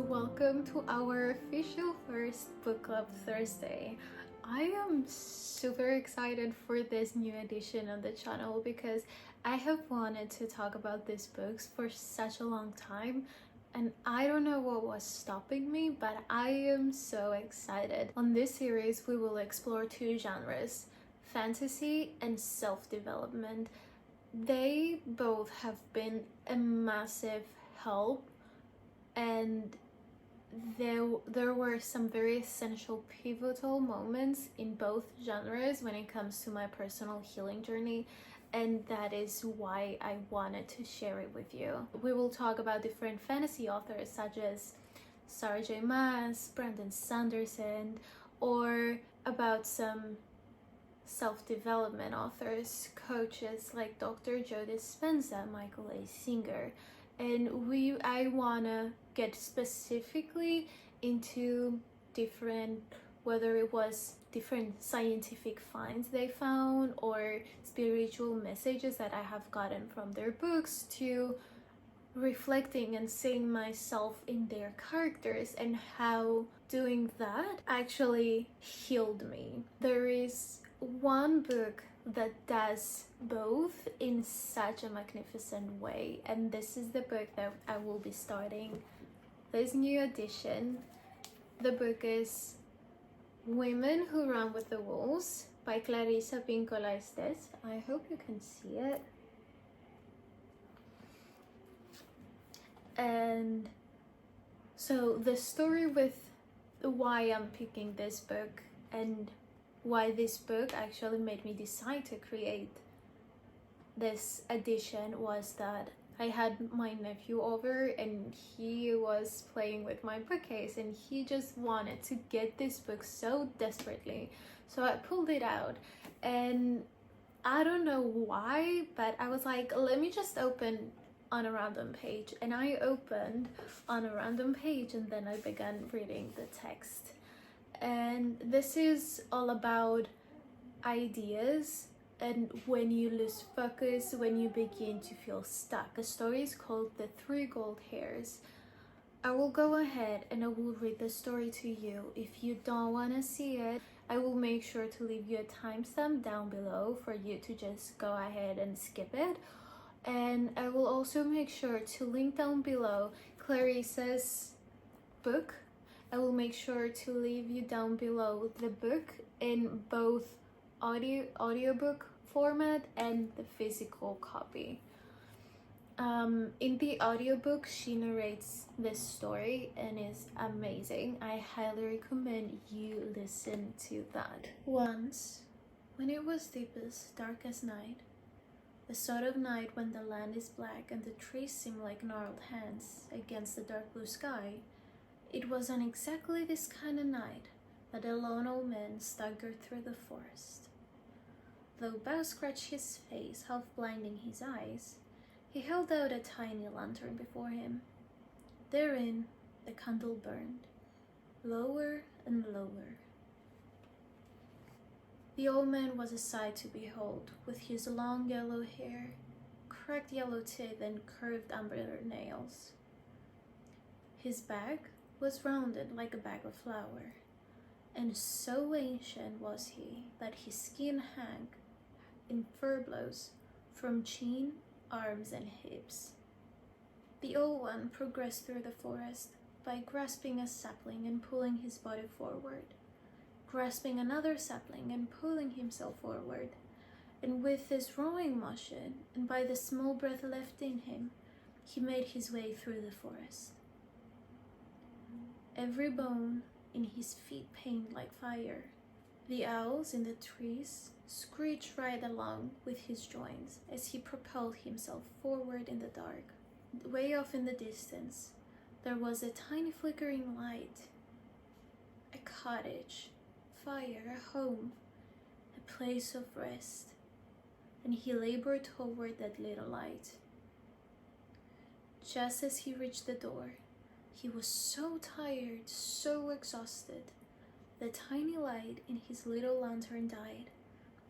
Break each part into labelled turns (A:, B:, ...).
A: welcome to our official first book club Thursday. I am super excited for this new edition on the channel because I have wanted to talk about these books for such a long time, and I don't know what was stopping me, but I am so excited. On this series we will explore two genres, fantasy and self-development. They both have been a massive help, and there were some very essential pivotal moments in both genres when it comes to my personal healing journey, and that is why I wanted to share it with you. We will talk about different fantasy authors such as Sarah J. Maas, Brandon Sanderson, or about some self-development authors, coaches like Dr. Joe Dispenza, Michael A. Singer. And I wanna get specifically into different, whether it was different scientific finds they found or spiritual messages that I have gotten from their books, to reflecting and seeing myself in their characters and how doing that actually healed me. There is one book that does both in such a magnificent way, and this is the book that I will be starting this new edition. The book is Women Who Run with the Wolves by Clarissa Pinkola Estés. I hope you can see it. And so the story with why I'm picking this book and why this book actually made me decide to create this edition was that I had my nephew over and he was playing with my bookcase and he just wanted to get this book so desperately. So I pulled it out, and I don't know why, but I was like, let me just open on a random page. And I opened on a random page and then I began reading the text. And this is all about ideas and when you lose focus, when you begin to feel stuck. The story is called The Three Gold Hairs. I will go ahead and I will read the story to you. If you don't want to see it, I will make sure to leave you a timestamp down below for you to just go ahead and skip it. And I will also make sure to link down below Clarissa's book. I will make sure to leave you down below the book in both audiobook format and the physical copy. In the audiobook, she narrates this story and is amazing. I highly recommend you listen to that. Once, when it was deepest, darkest night, the sort of night when the land is black and the trees seem like gnarled hands against the dark blue sky, it was on exactly this kind of night that a lone old man staggered through the forest. Though boughs scratched his face, half blinding his eyes, he held out a tiny lantern before him. Therein the candle burned, lower and lower. The old man was a sight to behold, with his long yellow hair, cracked yellow teeth, and curved amber nails. His back was rounded like a bag of flour, and so ancient was he that his skin hung in furbelows from chin, arms, and hips. The old one progressed through the forest by grasping a sapling and pulling his body forward, grasping another sapling and pulling himself forward, and with this rowing motion and by the small breath left in him, he made his way through the forest. Every bone in his feet pained like fire. The owls in the trees screeched right along with his joints as he propelled himself forward in the dark. Way off in the distance, there was a tiny flickering light. A cottage, fire, a home, a place of rest, and he labored toward that little light. Just as he reached the door, he was so tired, so exhausted. The tiny light in his little lantern died,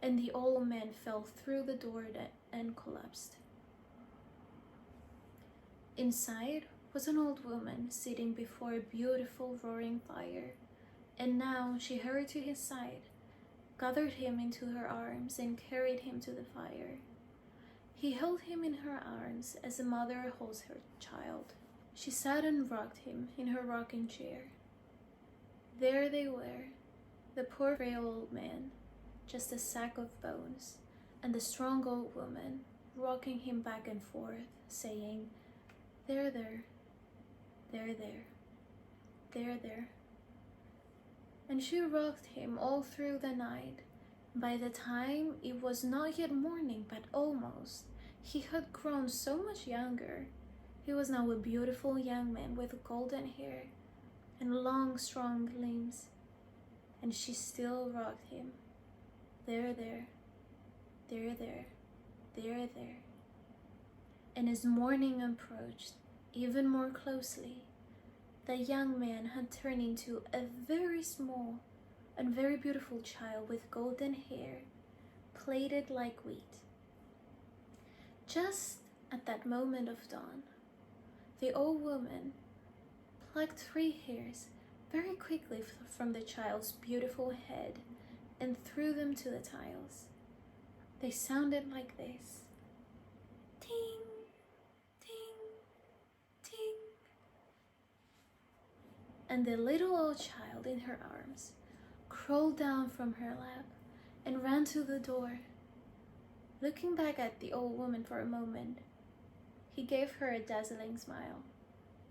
A: and the old man fell through the door and collapsed. Inside was an old woman sitting before a beautiful roaring fire, and now she hurried to his side, gathered him into her arms, and carried him to the fire. He held him in her arms as a mother holds her child. She sat and rocked him in her rocking chair. There they were, the poor frail old man, just a sack of bones, and the strong old woman rocking him back and forth, saying, "There, there, there, there, there, there." And she rocked him all through the night. By the time it was not yet morning, but almost, he had grown so much younger. He was now a beautiful young man with golden hair and long, strong limbs. And she still rocked him. There, there, there, there, there, there. And as morning approached even more closely, the young man had turned into a very small and very beautiful child with golden hair, plaited like wheat. Just at that moment of dawn, the old woman plucked 3 hairs very quickly from the child's beautiful head and threw them to the tiles. They sounded like this: ting, ting, ting. And the little old child in her arms crawled down from her lap and ran to the door. Looking back at the old woman for a moment, he gave her a dazzling smile,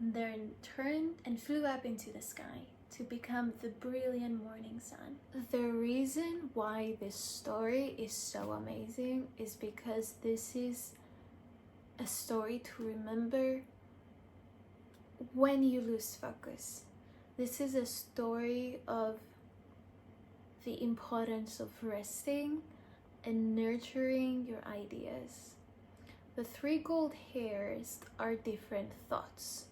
A: then turned and flew up into the sky to become the brilliant morning sun. The reason why this story is so amazing is because this is a story to remember when you lose focus. This is a story of the importance of resting and nurturing your ideas. The 3 gold hairs are different thoughts.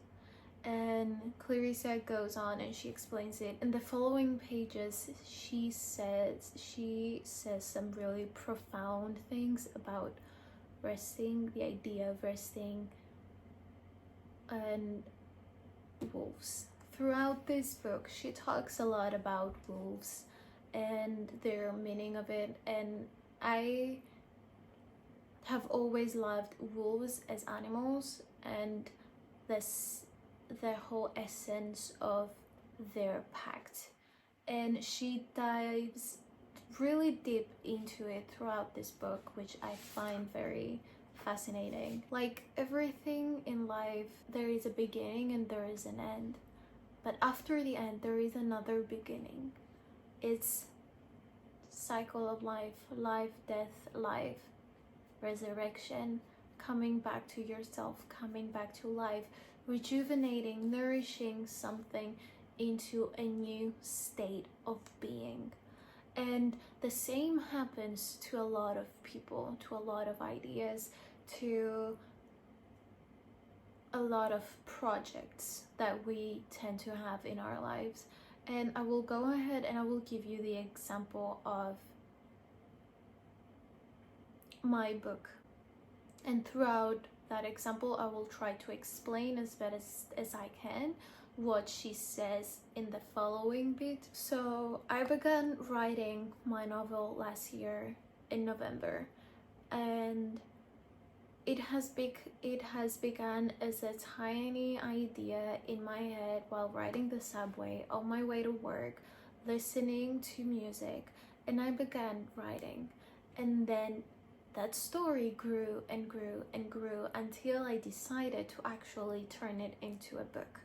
A: And Clarissa goes on and she explains it. In the following pages, she says some really profound things about resting, the idea of resting, and wolves. Throughout this book, she talks a lot about wolves and their meaning of it, and I have always loved wolves as animals and the whole essence of their pact. And she dives really deep into it throughout this book, which I find very fascinating. Like everything in life, there is a beginning and there is an end. But after the end, there is another beginning. It's cycle of life, life, death, life, resurrection, coming back to yourself, coming back to life, rejuvenating, nourishing something into a new state of being. And the same happens to a lot of people, to a lot of ideas, to a lot of projects that we tend to have in our lives. And I will go ahead and I will give you the example of my book. And throughout that example, I will try to explain as best as I can what she says in the following bit. So I began writing my novel last year in November, and it has begun as a tiny idea in my head while riding the subway on my way to work, listening to music, and I began writing. And then that story grew and grew and grew until I decided to actually turn it into a book.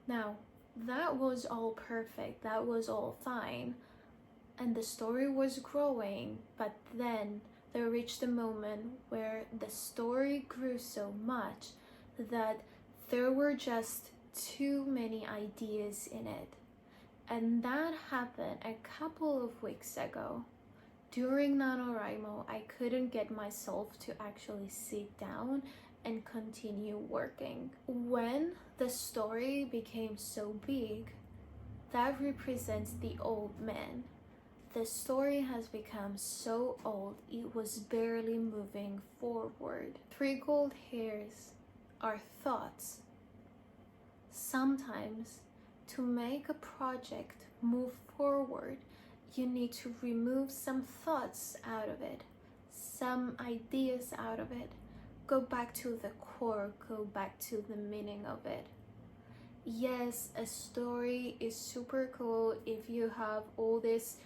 A: Now, that was all perfect, that was all fine, and the story was growing, but then there reached a moment where the story grew so much that there were just too many ideas in it. And that happened a couple of weeks ago. During NaNoWriMo, I couldn't get myself to actually sit down and continue working. When the story became so big, that represents the old man. The story has become so old, it was barely moving forward. 3 gold hairs our thoughts. Sometimes to make a project move forward, you need to remove some thoughts out of it, some ideas out of it. Go back to the core, go back to the meaning of it. Yes, a story is super cool if you have all these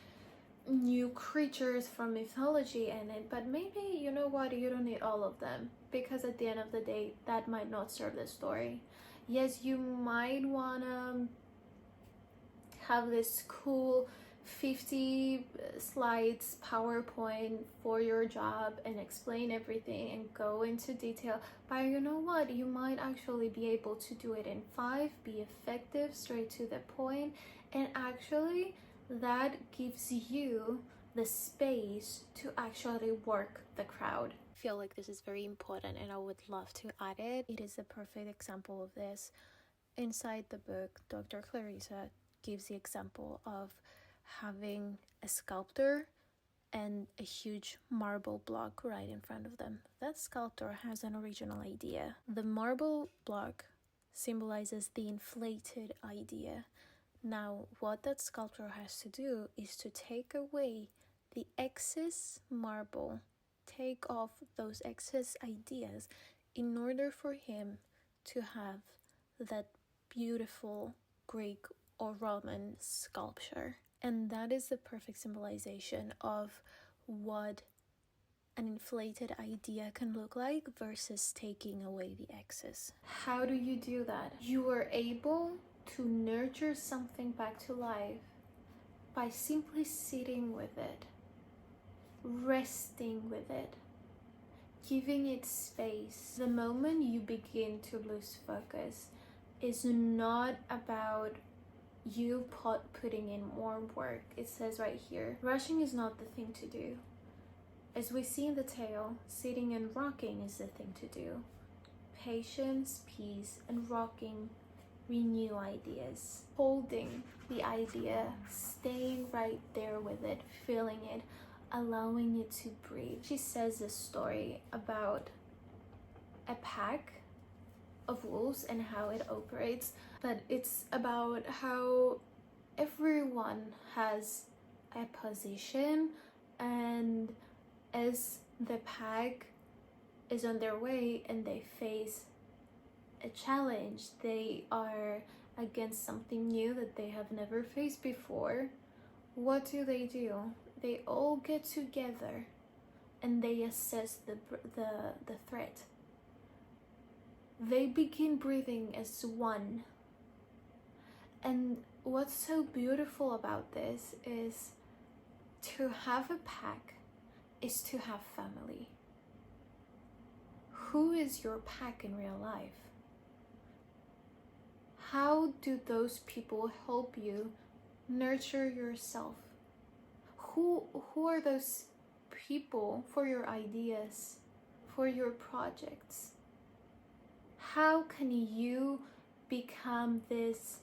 A: new creatures from mythology in it, but maybe, you know what, you don't need all of them, because at the end of the day, that might not serve the story. Yes, you might wanna have this cool 50 slides PowerPoint for your job and explain everything and go into detail, but you know what, you might actually be able to do it in 5, be effective, straight to the point, and actually that gives you the space to actually work the crowd. I feel like this is very important and I would love to add it. It is a perfect example of this. Inside the book, Dr. Clarissa gives the example of having a sculptor and a huge marble block right in front of them. That sculptor has an original idea. The marble block symbolizes the inflated idea. Now, what that sculptor has to do is to take away the excess marble, take off those excess ideas in order for him to have that beautiful Greek or Roman sculpture. And that is the perfect symbolization of what an inflated idea can look like versus taking away the excess. How do you do that? You are able to nurture something back to life by simply sitting with it, resting with it, giving it space. The moment you begin to lose focus is not about you putting in more work. It says right here, rushing is not the thing to do. As we see in the tale, sitting and rocking is the thing to do. Patience, peace, and rocking renew ideas. Holding the idea, staying right there with it, feeling it, allowing it to breathe. She says a story about a pack of wolves and how it operates, but it's about how everyone has a position, and as the pack is on their way and they face a challenge, they are against something new that they have never faced before, what do? They all get together and they assess the threat. They begin breathing as one. And what's so beautiful about this is to have a pack is to have family. Who is your pack in real life? How do those people help you nurture yourself? Who are those people for your ideas, for your projects? How can you become this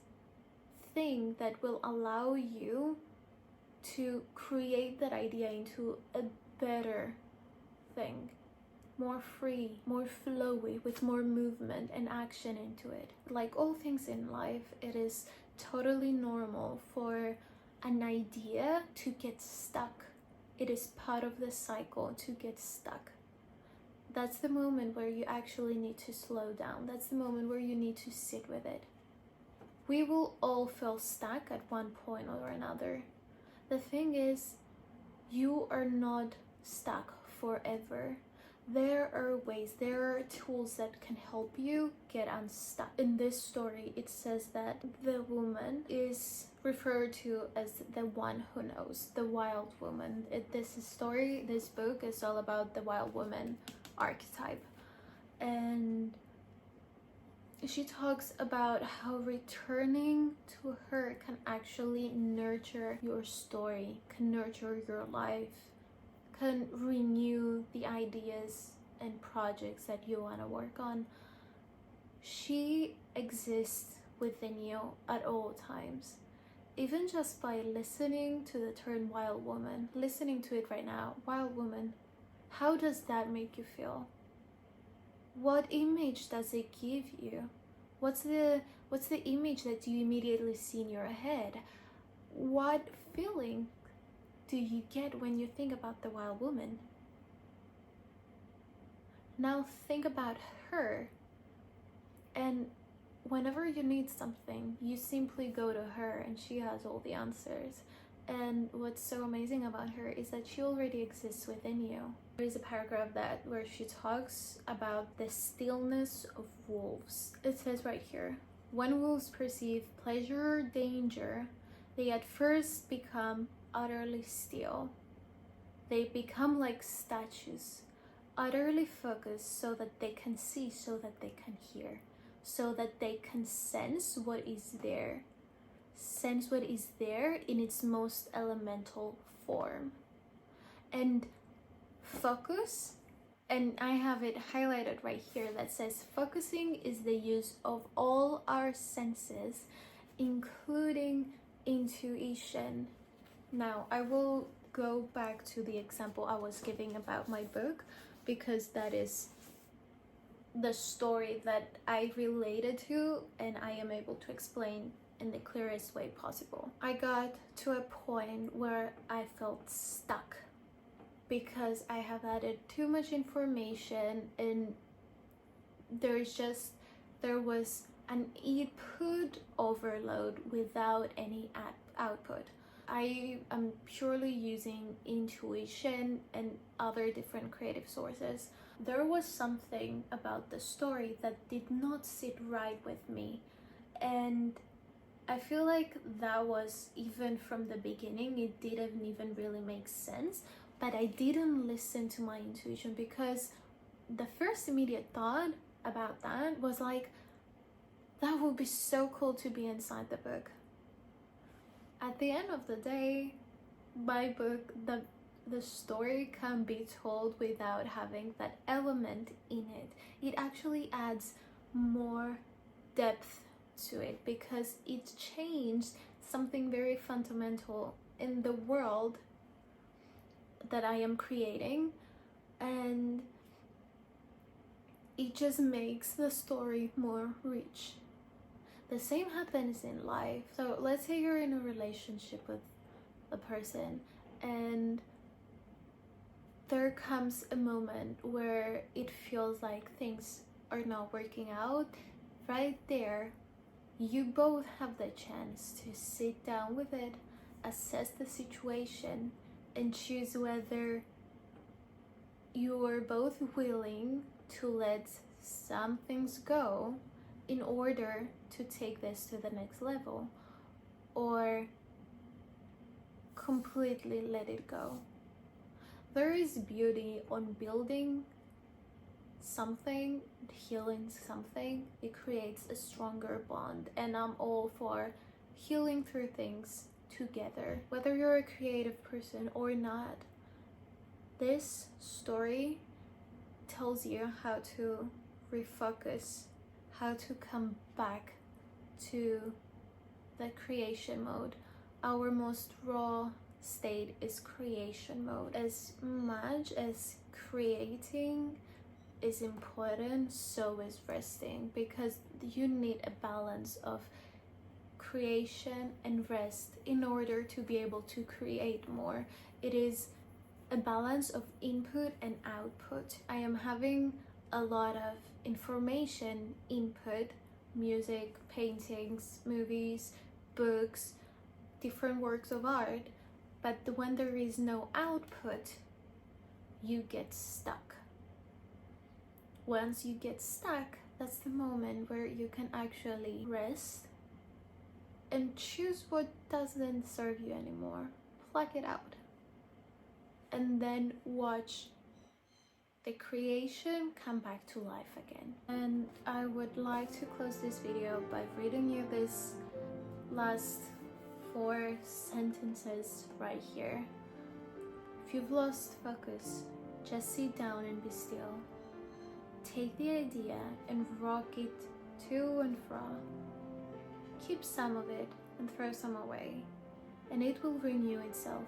A: thing that will allow you to create that idea into a better thing, more free, more flowy, with more movement and action into it? Like all things in life, it is totally normal for an idea to get stuck. It is part of the cycle to get stuck. That's the moment where you actually need to slow down. That's the moment where you need to sit with it. We will all feel stuck at one point or another. The thing is, you are not stuck forever. There are ways, there are tools that can help you get unstuck. In this story, it says that the woman is referred to as the one who knows, the wild woman. This book is all about the wild woman archetype, and she talks about how returning to her can actually nurture your story, can nurture your life, can renew the ideas and projects that you want to work on. She exists within you at all times. Even just by listening to the term wild woman, listening to it right now, wild woman, how does that make you feel? what image does it give you? What's the image that you immediately see in your head? What feeling do you get when you think about the wild woman? Now think about her, and whenever you need something, you simply go to her and she has all the answers. And what's so amazing about her is that she already exists within you. There is a paragraph where she talks about the stillness of wolves. It says right here, when wolves perceive pleasure or danger, they at first become utterly still. They become like statues, utterly focused so that they can see, so that they can hear, so that they can sense what is there. Sense what is there in its most elemental form. And focus, and I have it highlighted right here that says focusing is the use of all our senses, including intuition. Now I will go back to the example I was giving about my book, because that is the story that I related to and I am able to explain in the clearest way possible. I got to a point where I felt stuck because I have added too much information, and there was an input overload without any output. I am purely using intuition and other different creative sources. There was something about the story that did not sit right with me, and I feel like that was, even from the beginning, it didn't even really make sense, but I didn't listen to my intuition, because the first immediate thought about that was like, that would be so cool to be inside the book. At the end of the day, my book, the story can be told without having that element in it. It actually adds more depth to it, because it changed something very fundamental in the world that I am creating, and it just makes the story more rich. The same happens in life. So let's say you're in a relationship with a person, and there comes a moment where it feels like things are not working out. Right there, you both have the chance to sit down with it, assess the situation, and choose whether you are both willing to let some things go in order to take this to the next level, or completely let it go. There is beauty on building something, healing something. It creates a stronger bond, and I'm all for healing through things together, whether you're a creative person or not. This story tells you how to refocus, how to come back to the creation mode. Our most raw state is creation mode. As much as creating is important, so is resting, because you need a balance of creation and rest in order to be able to create more. It is a balance of input and output. I am having a lot of information input, music, paintings, movies, books, different works of art, but when there is no output, you get stuck. Once you get stuck, that's the moment where you can actually rest and choose what doesn't serve you anymore. Pluck it out. And then watch the creation come back to life again. And I would like to close this video by reading you this last 4 sentences right here. If you've lost focus, just sit down and be still. Take the idea and rock it to and fro. Keep some of it and throw some away, and it will renew itself.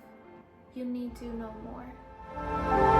A: You need to know more.